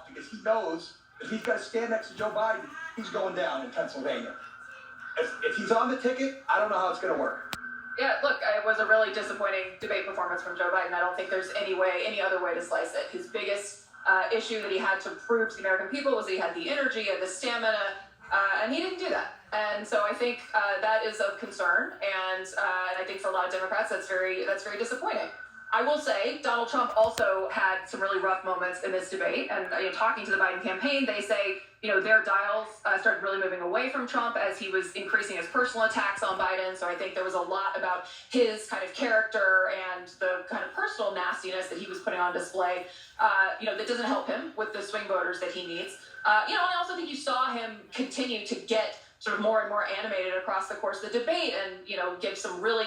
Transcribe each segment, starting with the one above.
because he knows if he's got to stand next to Joe Biden, he's going down in Pennsylvania. If he's on the ticket, I don't know how it's going to work. Yeah, look, it was a really disappointing debate performance from Joe Biden. I don't think there's any other way to slice it. His biggest issue that he had to prove to the American people was that he had the energy and the stamina, and he didn't do that. And so I think that is of concern, and I think for a lot of Democrats, that's very disappointing. I will say Donald Trump also had some really rough moments in this debate, and talking to the Biden campaign, they say their dials started really moving away from Trump as he was increasing his personal attacks on Biden. So I think there was a lot about his kind of character and the kind of personal nastiness that he was putting on display, that doesn't help him with the swing voters that he needs. And I also think you saw him continue to get sort of more and more animated across the course of the debate and, give some really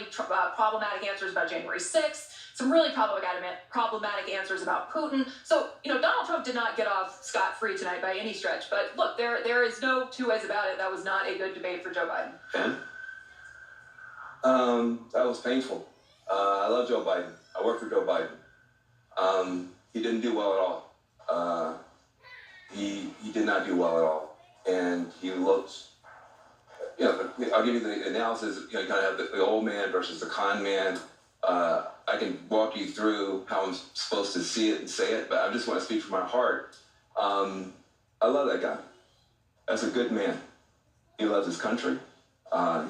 problematic answers about January 6th, some really problematic answers about Putin. So, Donald Trump did not get off scot-free tonight by any stretch. But look, there is no two ways about it. That was not a good debate for Joe Biden. Ben? That was painful. I love Joe Biden. I work for Joe Biden. He didn't do well at all. He did not do well at all. And he looked... I'll give you the analysis. You kind of have the old man versus the con man. I can walk you through how I'm supposed to see it and say it, but I just want to speak from my heart. I love that guy. That's a good man. He loves his country.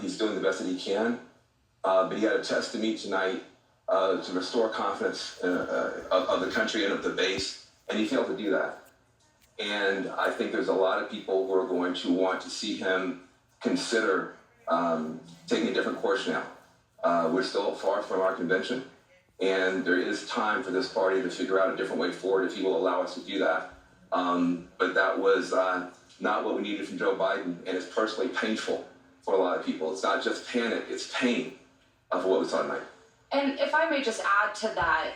He's doing the best that he can. But he had a test to meet tonight to restore confidence of the country and of the base, and he failed to do that. And I think there's a lot of people who are going to want to see him consider taking a different course now. We're still far from our convention, and there is time for this party to figure out a different way forward if he will allow us to do that. But that was not what we needed from Joe Biden, and it's personally painful for a lot of people. It's not just panic, it's pain for what we saw tonight. And if I may just add to that,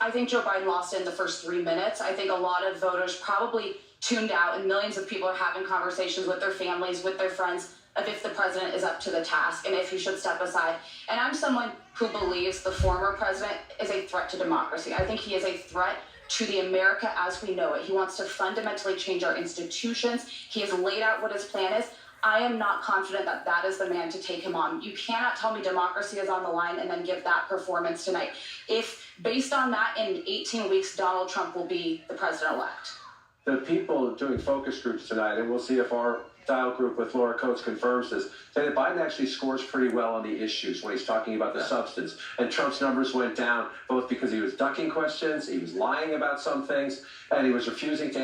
I think Joe Biden lost in the first 3 minutes. I think a lot of voters probably tuned out, and millions of people are having conversations with their families, with their friends, of if the president is up to the task and if he should step aside. And I'm someone who believes the former president is a threat to democracy. I think he is a threat to the America as we know it. He wants to fundamentally change our institutions. He has laid out what his plan is. I am not confident that that is the man to take him on. You cannot tell me democracy is on the line and then give that performance tonight. If, based on that, in 18 weeks, Donald Trump will be the president-elect. The people doing focus groups tonight, and we'll see if our dial group with Laura Coates confirms this, say that Biden actually scores pretty well on the issues when he's talking about the substance. And Trump's numbers went down both because he was ducking questions, he was lying about some things, and he was refusing to